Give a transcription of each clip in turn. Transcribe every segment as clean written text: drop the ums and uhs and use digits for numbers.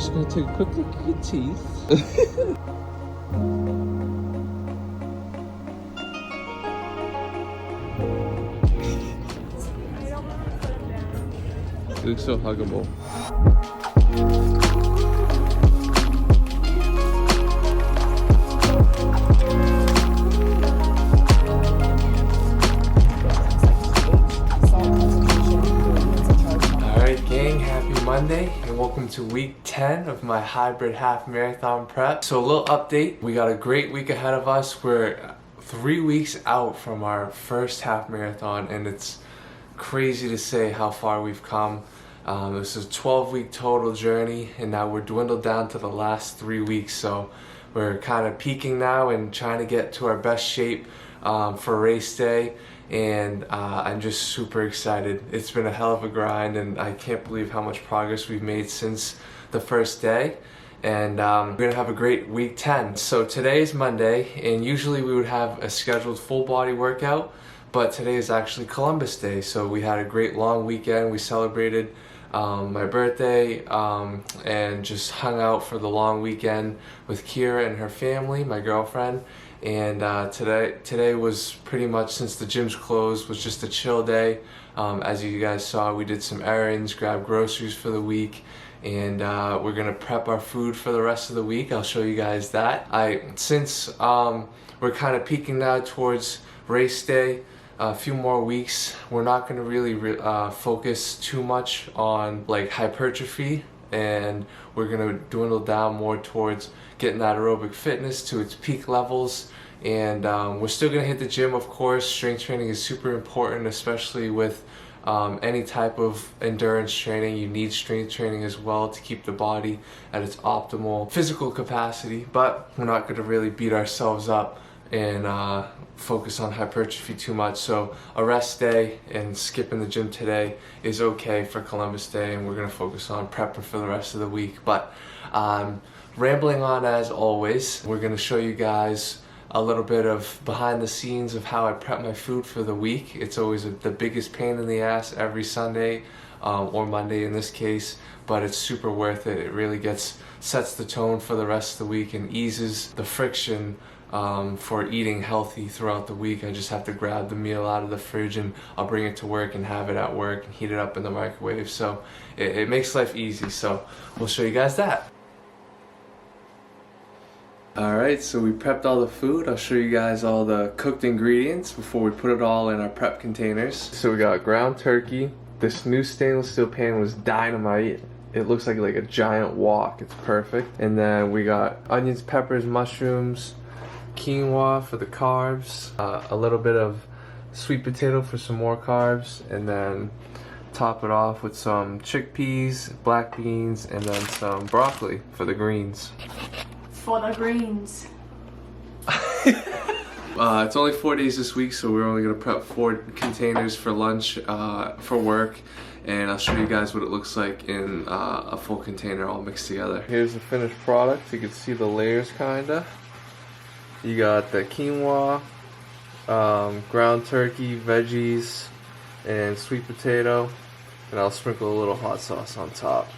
Just gonna take a quick look at your teeth. You look so huggable. Alright gang, happy Monday and welcome to week 10 of my hybrid half marathon prep. So a little update, we got a great week ahead of us. We're 3 weeks out from our first half marathon and it's crazy to say how far we've come. This is a 12-week total journey and now we're dwindled down to the last 3 weeks, so we're kind of peaking now and trying to get to our best shape for race day, and I'm just super excited. It's been a hell of a grind and I can't believe how much progress we've made since the first day, and we're gonna have a great week 10. So today is Monday and usually we would have a scheduled full body workout, but today is actually Columbus Day, so we had a great long weekend. We celebrated my birthday and just hung out for the long weekend with Kira and her family, my girlfriend. And today was pretty much, since the gym's closed, was just a chill day. As you guys saw, we did some errands, grabbed groceries for the week, and we're gonna prep our food for the rest of the week. I'll show you guys that. Since we're kind of peaking now towards race day, a few more weeks, we're not going to really focus too much on like hypertrophy, and we're going to dwindle down more towards getting that aerobic fitness to its peak levels. And we're still going to hit the gym, of course. Strength training is super important, especially with any type of endurance training. You need strength training as well to keep the body at its optimal physical capacity, but we're not going to really beat ourselves up and focus on hypertrophy too much. So a rest day and skipping the gym today is okay for Columbus Day, and we're gonna focus on prepping for the rest of the week. But rambling on as always, we're gonna show you guys a little bit of behind the scenes of how I prep my food for the week. It's always the biggest pain in the ass every Sunday, or Monday in this case, but it's super worth it. It really sets the tone for the rest of the week and eases the friction for eating healthy throughout the week. I just have to grab the meal out of the fridge and I'll bring it to work and have it at work and heat it up in the microwave. So it makes life easy. So we'll show you guys that. Alright, so we prepped all the food. I'll show you guys all the cooked ingredients before we put it all in our prep containers. So we got ground turkey. This new stainless steel pan was dynamite. It looks like a giant wok. It's perfect. And then we got onions, peppers, mushrooms, quinoa for the carbs, a little bit of sweet potato for some more carbs, and then top it off with some chickpeas, black beans, and then some broccoli for the greens. For the greens. It's only 4 days this week, so we're only going to prep 4 containers for lunch for work, and I'll show you guys what it looks like in a full container all mixed together. Here's the finished product. You can see the layers kinda. You got the quinoa, ground turkey, veggies, and sweet potato, and I'll sprinkle a little hot sauce on top.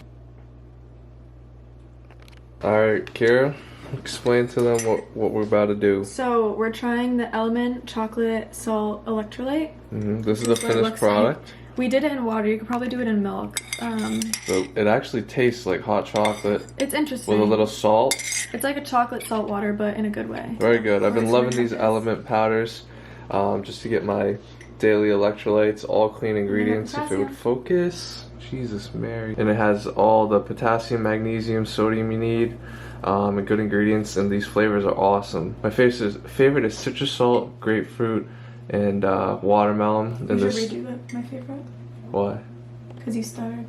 Alright, Kira, explain to them what we're about to do. So we're trying the Element Chocolate Salt Electrolyte. This is the finished product. Like. We did it in water. You could probably do it in milk. So it actually tastes like hot chocolate. It's interesting. With a little salt. It's like a chocolate salt water, but in a good way. Very good. I've been loving these Element powders just to get my daily electrolytes, all clean ingredients. If it would focus. Jesus Mary. And it has all the potassium, magnesium, sodium you need, and good ingredients, and these flavors are awesome. My favorite is citrus salt, grapefruit, and watermelon. You should redo my favorite. Why? Because you started.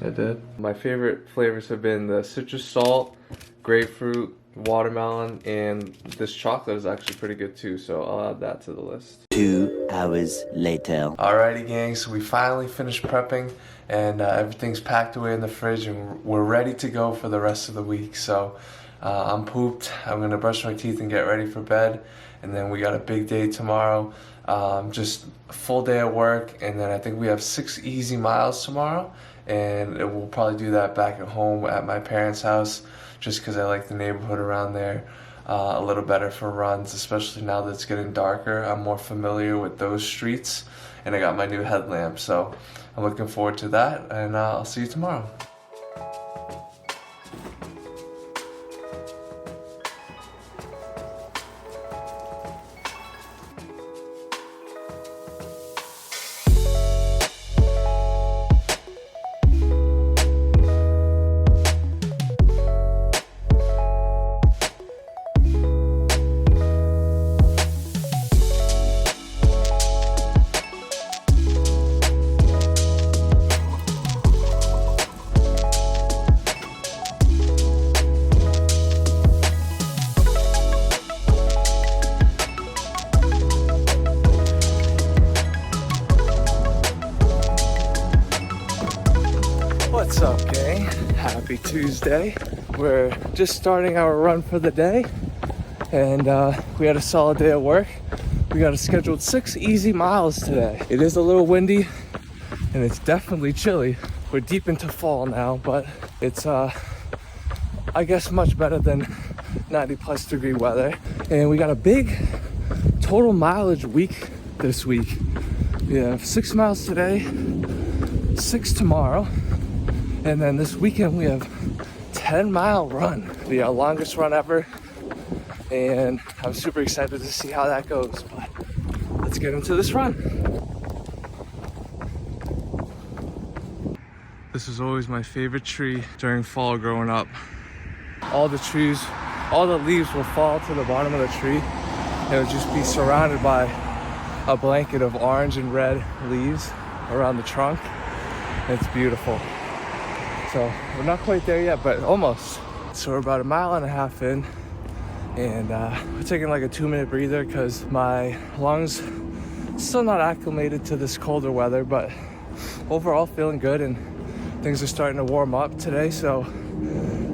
I did. My favorite flavors have been the citrus salt, grapefruit, watermelon, and this chocolate is actually pretty good too, so I'll add that to the list. 2 hours later. Alrighty gang, so we finally finished prepping and everything's packed away in the fridge and we're ready to go for the rest of the week. So I'm pooped. I'm gonna brush my teeth and get ready for bed, and then we got a big day tomorrow. Just a full day of work, and then I think we have 6 easy miles tomorrow, and we'll probably do that back at home at my parents' house, just because I like the neighborhood around there a little better for runs, especially now that it's getting darker. I'm more familiar with those streets, and I got my new headlamp, so I'm looking forward to that, and I'll see you tomorrow. What's up, gang? Happy Tuesday. We're just starting our run for the day, and we had a solid day at work. We got a scheduled 6 easy miles today. It is a little windy and it's definitely chilly. We're deep into fall now, but it's I guess much better than 90+ degree weather. And we got a big total mileage week this week. We have 6 miles today, 6 tomorrow, and then this weekend we have 10-mile run. It'll be our longest run ever, and I'm super excited to see how that goes. But let's get into this run. This was always my favorite tree during fall growing up. All the trees, all the leaves will fall to the bottom of the tree, and it'll just be surrounded by a blanket of orange and red leaves around the trunk. It's beautiful. So we're not quite there yet, but almost. So we're about 1.5 miles in, and we're taking like a 2-minute breather because my lungs still not acclimated to this colder weather, but overall feeling good, and things are starting to warm up today, so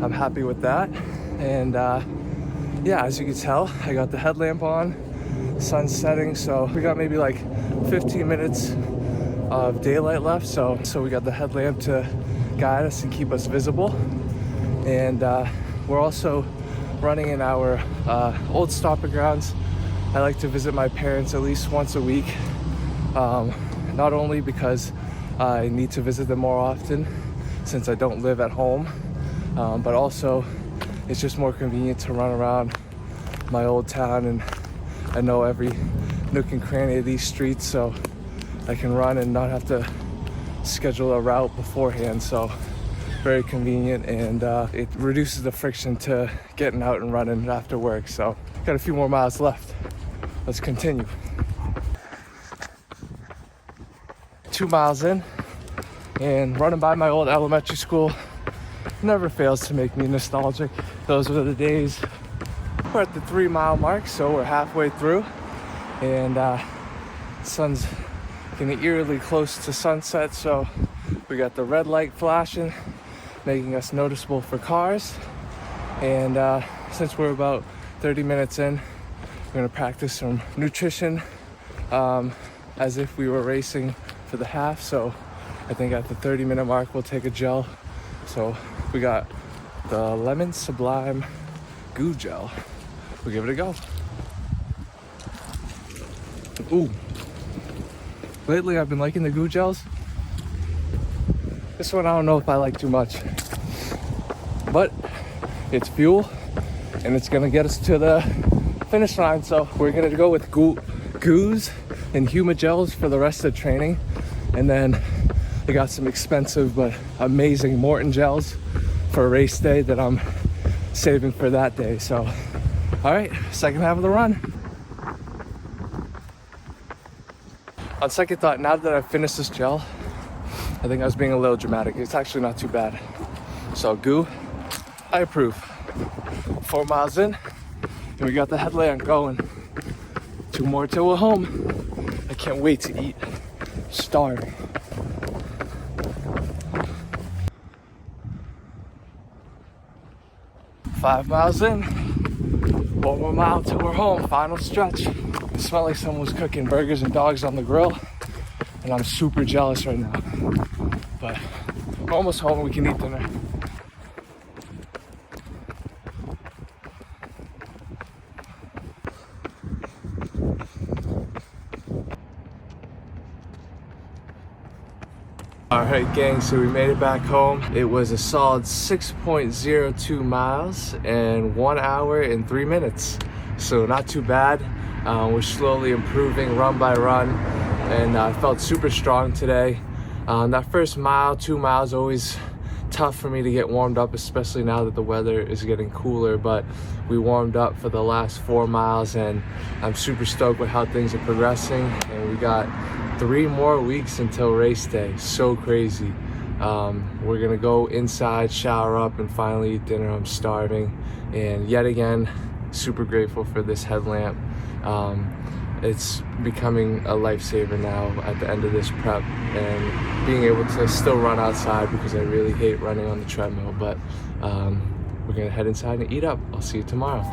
I'm happy with that. And yeah, as you can tell, I got the headlamp on, sun's setting, so we got maybe like 15 minutes of daylight left, so we got the headlamp to guide us and keep us visible. And we're also running in our old stomping grounds. I like to visit my parents at least once a week, not only because I need to visit them more often since I don't live at home, but also it's just more convenient to run around my old town, and I know every nook and cranny of these streets, so I can run and not have to schedule a route beforehand. So very convenient, and it reduces the friction to getting out and running after work. So got a few more miles left. Let's continue. 2 miles in, and running by my old elementary school never fails to make me nostalgic. Those were the days. We're at the 3-mile mark, so we're halfway through, and sun's getting eerily close to sunset, so we got the red light flashing, making us noticeable for cars. And since we're about 30 minutes in, we're gonna practice some nutrition as if we were racing for the half. So I think at the 30-minute mark we'll take a gel. So we got the Lemon Sublime Goo Gel. We'll give it a go. Ooh. Lately I've been liking the Goo Gels. This one I don't know if I like too much, but it's fuel and it's gonna get us to the finish line. So we're gonna go with Goos and Humagels for the rest of the training, and then I got some expensive but amazing Morton gels for a race day that I'm saving for that day. So all right, second half of the run. On second thought, now that I've finished this gel, I think I was being a little dramatic. It's actually not too bad. So Goo, I approve. 4 miles in, and we got the headlamp going. 2 more till we're home. I can't wait to eat. Starving. Five miles in. 1 more mile till we're home. Final stretch. It smelled like someone was cooking burgers and dogs on the grill, and I'm super jealous right now. But We're almost home. We can eat dinner. Alright gang, so we made it back home. It was a solid 6.02 miles and 1 hour and 3 minutes. So not too bad. We're slowly improving run by run, and I felt super strong today. That first mile, 2 miles, always tough for me to get warmed up, especially now that the weather is getting cooler, but we warmed up for the last 4 miles and I'm super stoked with how things are progressing, and we got 3 more weeks until race day. So crazy. We're gonna go inside, shower up, and finally eat dinner. I'm starving, and yet again, super grateful for this headlamp. It's becoming a lifesaver now at the end of this prep, and being able to still run outside because I really hate running on the treadmill. But we're gonna head inside and eat up. I'll see you tomorrow.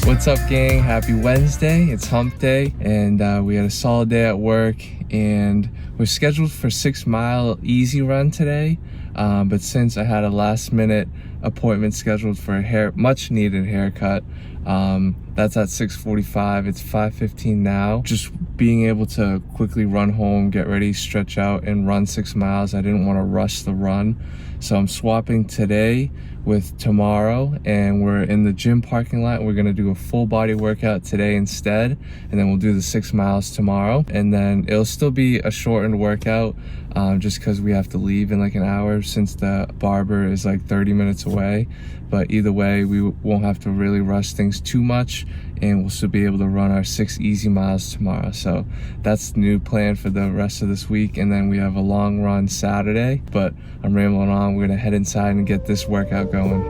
What's up gang? Happy Wednesday. It's hump day, and we had a solid day at work, and we're scheduled for 6 mile easy run today, but since I had a last minute appointment scheduled for a much needed haircut, that's at 6:45. It's 5:15 now. Just being able to quickly run home, get ready, stretch out, and run 6 miles. I didn't want to rush the run, so I'm swapping today with tomorrow, and we're in the gym parking lot. We're gonna do a full body workout today instead, and then we'll do the 6 miles tomorrow, and then it'll still be a shortened workout, just because we have to leave in like an hour since the barber is like 30 minutes away. But either way, we won't have to really rush things too much, and we'll still be able to run our 6 easy miles tomorrow. So that's the new plan for the rest of this week, and then we have a long run Saturday. But I'm rambling on. We're gonna head inside and get this workout going.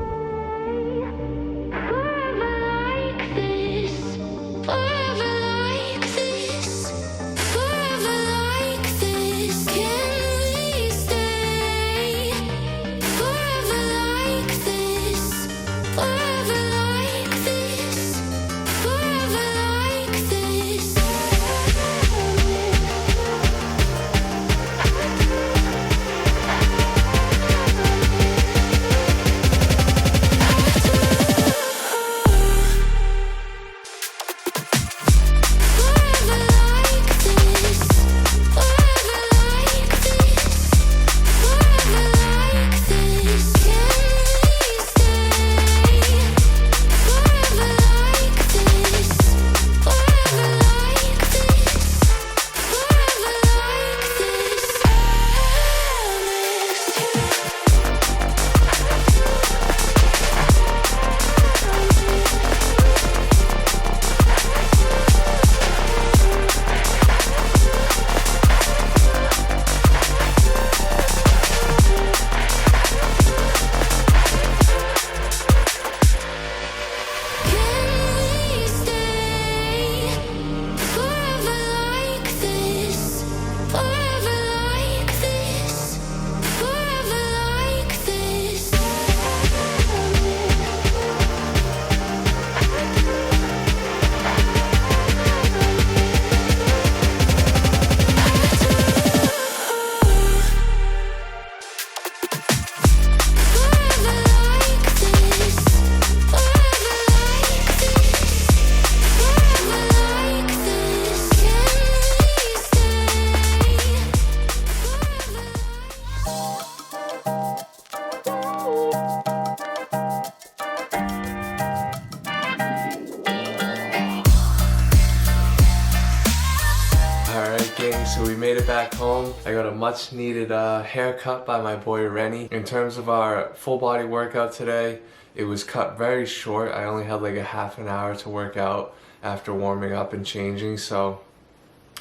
So we made it back home. I got a much needed haircut by my boy Rennie. In terms of our full body workout today, it was cut very short. I only had like a half an hour to work out after warming up and changing. So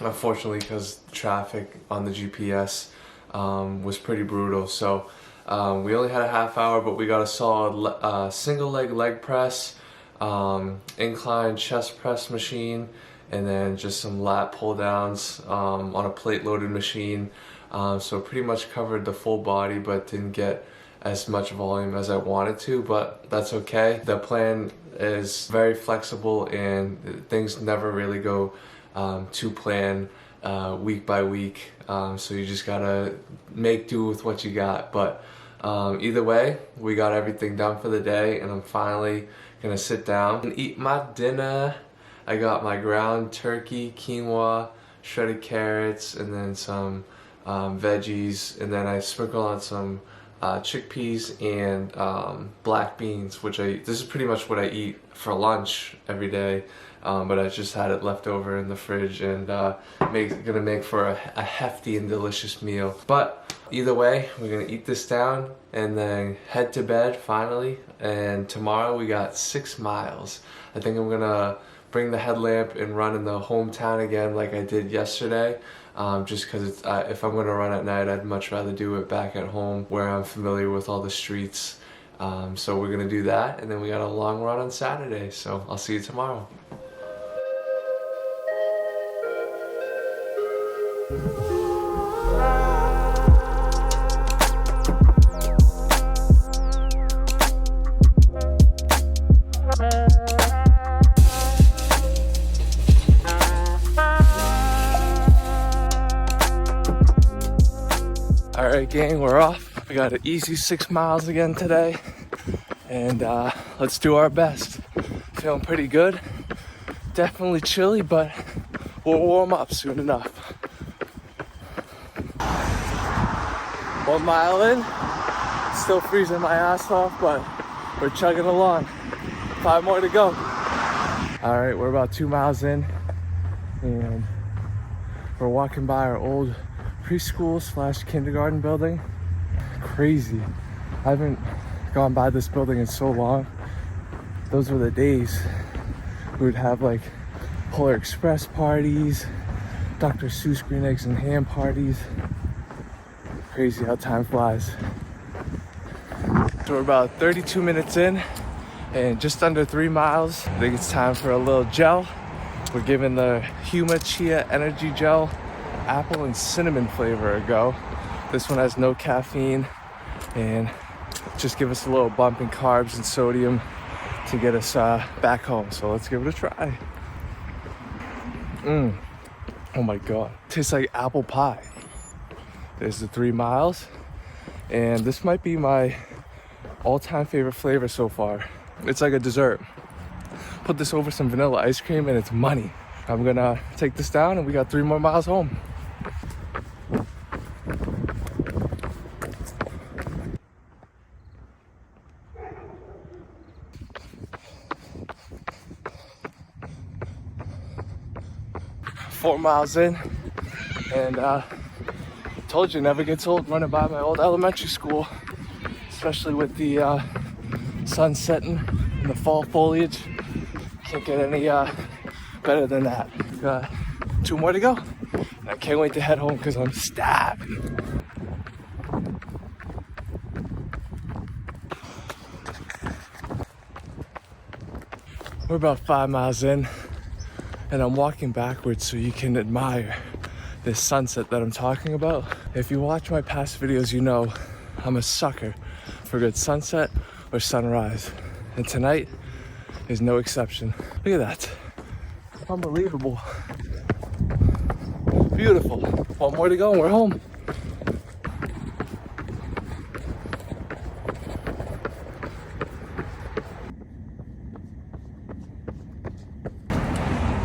unfortunately, because traffic on the GPS was pretty brutal. So We only had a half hour, but we got a solid single leg press, incline chest press machine, and then just some lat pull downs on a plate loaded machine. So pretty much covered the full body, but didn't get as much volume as I wanted to, but that's okay. The plan is very flexible and things never really go to plan week by week. So you just gotta make do with what you got. But either way, we got everything done for the day, and I'm finally gonna sit down and eat my dinner. I got my ground turkey, quinoa, shredded carrots, and then some veggies, and then I sprinkle on some chickpeas and black beans, which this is pretty much what I eat for lunch every day, but I just had it left over in the fridge, and gonna make for a hefty and delicious meal. But either way, we're gonna eat this down and then head to bed finally, and tomorrow we got 6 miles. I think I'm gonna bring the headlamp and run in the hometown again like I did yesterday. Just because if I'm going to run at night, I'd much rather do it back at home where I'm familiar with all the streets. So we're going to do that, and then we got a long run on Saturday, so I'll see you tomorrow. Alright gang, we're off. We got an easy 6 miles again today, and let's do our best. Feeling pretty good. Definitely chilly, but we'll warm up soon enough. 1 mile in, still freezing my ass off, but we're chugging along. 5 more to go. Alright, we're about 2 miles in, and we're walking by our old preschool / kindergarten building. Crazy. I haven't gone by this building in so long. Those were the days we would have like Polar Express parties, Dr. Seuss green eggs and ham parties. Crazy how time flies. So we're about 32 minutes in and just under 3 miles. I think it's time for a little gel. We're giving the Huma Chia Energy Gel apple and cinnamon flavor a go. This one has no caffeine and just give us a little bump in carbs and sodium to get us back home. So let's give it a try. Oh my god, tastes like apple pie. There's the 3 miles, and this might be my all-time favorite flavor so far. It's like a dessert. Put this over some vanilla ice cream and it's money. I'm gonna take this down, and we got 3 more miles home. Four miles in, and told you, never gets old running by my old elementary school, especially with the sun setting and the fall foliage. Can't get any better than that. Got 2 more to go. I can't wait to head home because I'm starving. We're about 5 miles in, and I'm walking backwards so you can admire this sunset that I'm talking about. If you watch my past videos, you know I'm a sucker for a good sunset or sunrise, and tonight is no exception. Look at that. Unbelievable. Beautiful. 1 more to go and we're home.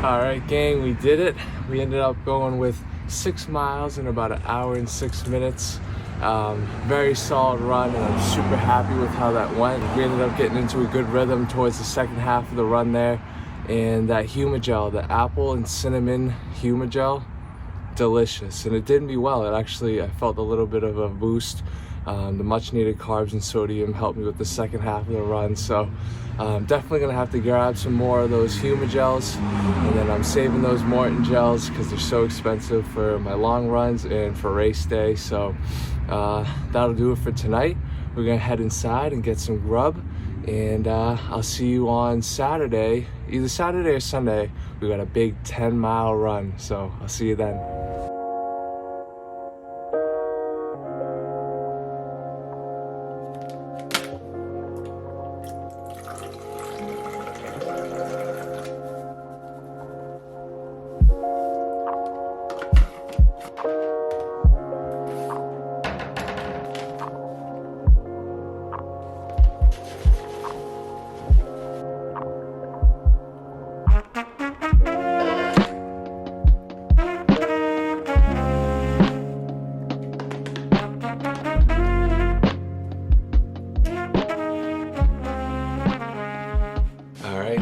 All right, gang, we did it. We ended up going with 6 miles in about 1 hour and 6 minutes. Very solid run, and I'm super happy with how that went. We ended up getting into a good rhythm towards the second half of the run there, and that Huma Gel, the apple and cinnamon Huma Gel, delicious. And it did me well. It actually, I felt a little bit of a boost. The much needed carbs and sodium helped me with the second half of the run. So definitely gonna have to grab some more of those Huma Gels, and then I'm saving those Morton gels because they're so expensive for my long runs and for race day. So that'll do it for tonight. we're gonna head inside and get some grub. And I'll see you on Saturday, either Saturday or Sunday. We got a big 10-mile run, so I'll see you then.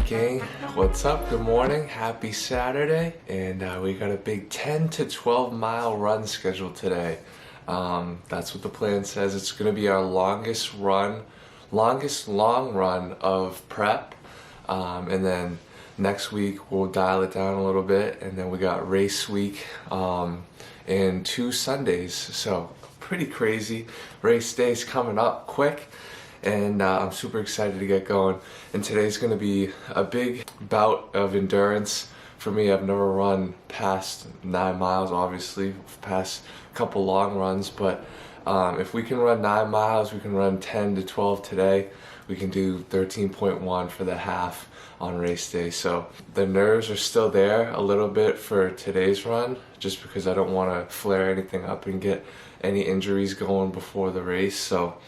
Gang, what's up? Good morning, happy Saturday, and we got a big 10 to 12 mile run scheduled today. That's what the plan says. It's going to be our longest long run of prep, and then next week we'll dial it down a little bit, and then we got race week and 2 Sundays, so pretty crazy. Race day's coming up quick, and I'm super excited to get going. And today's gonna be a big bout of endurance for me. I've never run past 9 miles, obviously, past a couple long runs, but if we can run 9 miles, we can run 10 to 12 today. We can do 13.1 for the half on race day. So the nerves are still there a little bit for today's run, just because I don't wanna flare anything up and get any injuries going before the race. So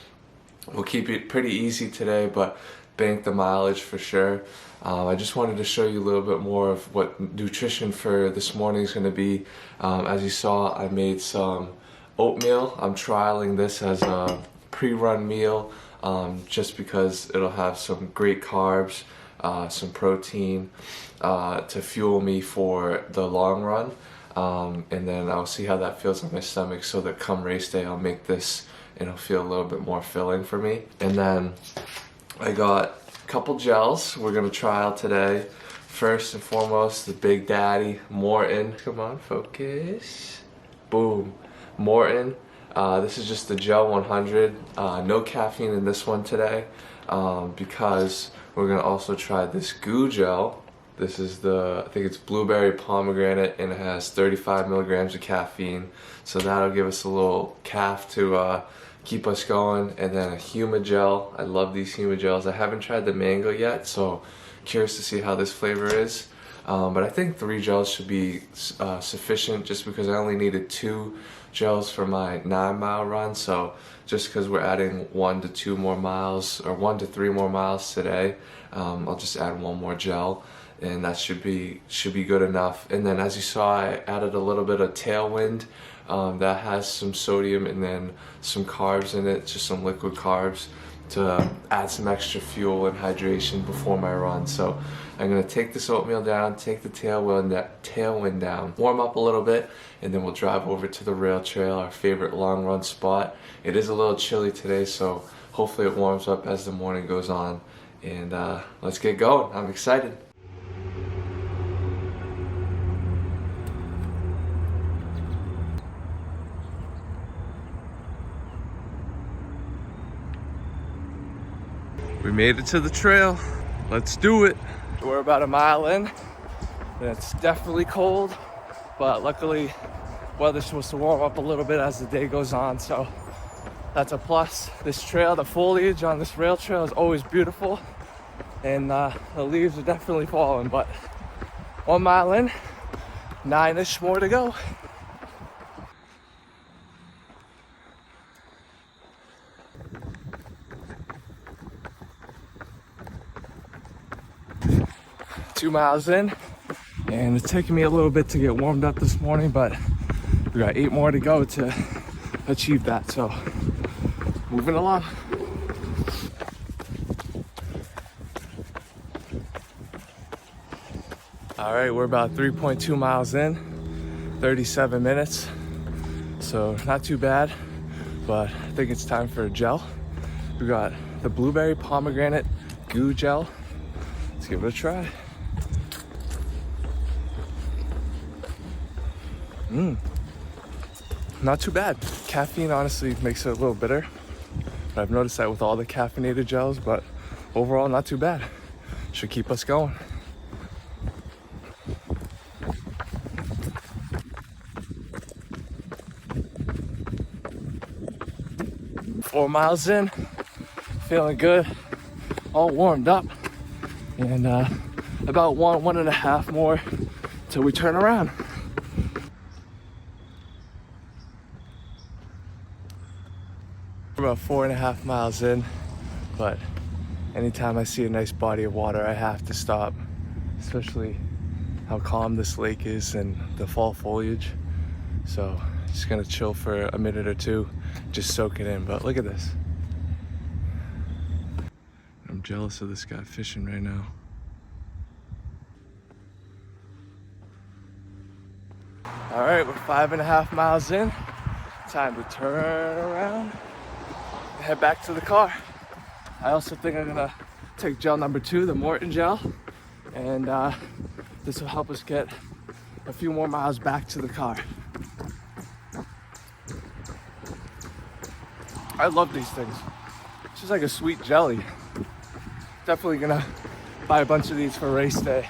we'll keep it pretty easy today, but bank the mileage for sure. I just wanted to show you a little bit more of what nutrition for this morning is going to be. As you saw, I made some oatmeal. I'm trialing this as a pre-run meal, just because it'll have some great carbs, some protein to fuel me for the long run. And then I'll see how that feels on my stomach, so that come race day I'll make this and it'll feel a little bit more filling for me. And then I got a couple gels we're gonna trial today. First and foremost, the Big Daddy Morton. Come on, focus. Boom, Morton. This is just the Gel 100. No caffeine in this one today, because we're gonna also try this Goo Gel. This is I think it's blueberry pomegranate, and it has 35 milligrams of caffeine. So that'll give us a little caf to keep us going. And then a Humagel. I love these Humagels. I haven't tried the mango yet, so curious to see how this flavor is. But I think 3 gels should be sufficient, just because I only needed 2 gels for my 9-mile run. So just because we're adding 1 to 2 more miles, or 1 to 3 more miles today, I'll just add 1 more gel, and that should be good enough. And then, as you saw, I added a little bit of Tailwind. That has some sodium and then some carbs in it, just some liquid carbs, to add some extra fuel and hydration before my run. So I'm gonna take this oatmeal down, take the Tailwind down, warm up a little bit, and then we'll drive over to the rail trail, our favorite long run spot. It is a little chilly today, so hopefully it warms up as the morning goes on. And let's get going. I'm excited. We made it to the trail. Let's do it. We're about a mile in, and it's definitely cold, but luckily weather's supposed to warm up a little bit as the day goes on, so that's a plus. This trail, the foliage on this rail trail is always beautiful, and the leaves are definitely falling, but 1 mile in, 9-ish more to go. Two miles in, and it's taking me a little bit to get warmed up this morning, but we got 8 more to go to achieve that, so moving along. All right, we're about 3.2 miles in, 37 minutes, so not too bad, but I think it's time for a gel. We got the blueberry pomegranate Goo Gel. Let's give it a try. Not too bad. Caffeine honestly makes it a little bitter, But I've noticed that with all the caffeinated gels, but overall not too bad. Should keep us going. Four miles in, feeling good, all warmed up, and about one and a half more till we turn around. We're about 4.5 miles in, but anytime I see a nice body of water, I have to stop, especially how calm this lake is and the fall foliage. So just gonna chill for a minute or two, just soak it in. But look at this. I'm jealous of this guy fishing right now. All right, we're 5.5 miles in. Time to turn around and head back to the car. I also think I'm gonna take gel number 2, the Morton gel, and this will help us get a few more miles back to the car. I love these things. It's just like a sweet jelly. Definitely gonna buy a bunch of these for race day.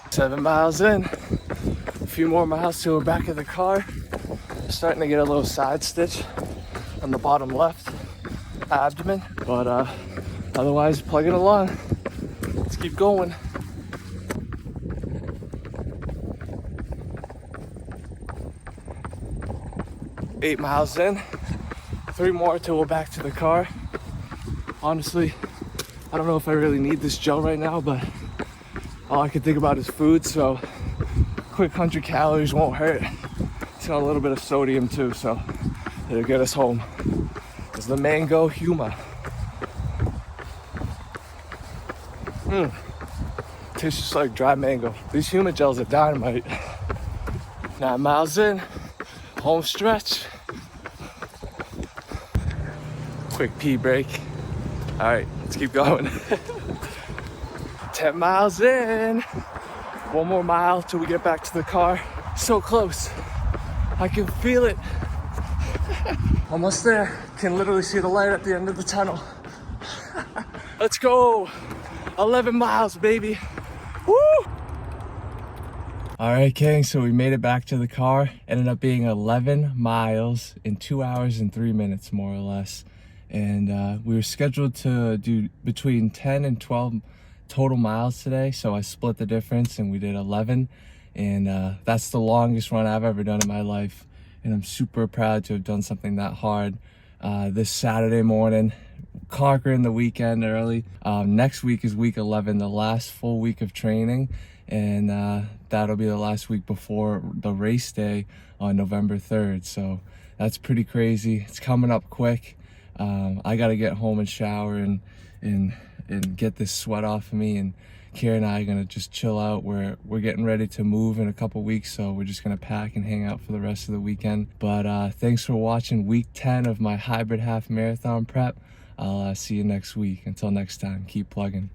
7 miles in, a few more miles till we're back at the car. Starting to get a little side stitch on the bottom left abdomen, but otherwise plugging along. Let's keep going. Eight miles in, 3 more till we're back to the car. Honestly, I don't know if I really need this gel right now, but all I can think about is food, so quick 100 calories won't hurt. It's got a little bit of sodium too, so it'll get us home. It's the mango Huma. Tastes just like dry mango. These Huma gels are dynamite. 9 miles in, home stretch. Quick pee break. All right, let's keep going. 10 miles in. 1 more mile till we get back to the car. So close. I can feel it. Almost there. Can literally see the light at the end of the tunnel. Let's go. 11 miles, baby. Woo! All right, King, so we made it back to the car. Ended up being 11 miles in 2 hours and 3 minutes, more or less. And we were scheduled to do between 10 and 12 total miles today. So I split the difference and we did 11. And that's the longest run I've ever done in my life. And I'm super proud to have done something that hard this Saturday morning, conquering the weekend early. Next week is week 11, the last full week of training. And that'll be the last week before the race day on November 3rd. So that's pretty crazy. It's coming up quick. I got to get home and shower and get this sweat off of me. And Kira and I are gonna just chill out. We're getting ready to move in a couple weeks, so we're just gonna pack and hang out for the rest of the weekend. But thanks for watching week 10 of my hybrid half marathon prep. I'll see you next week. Until next time, keep plugging.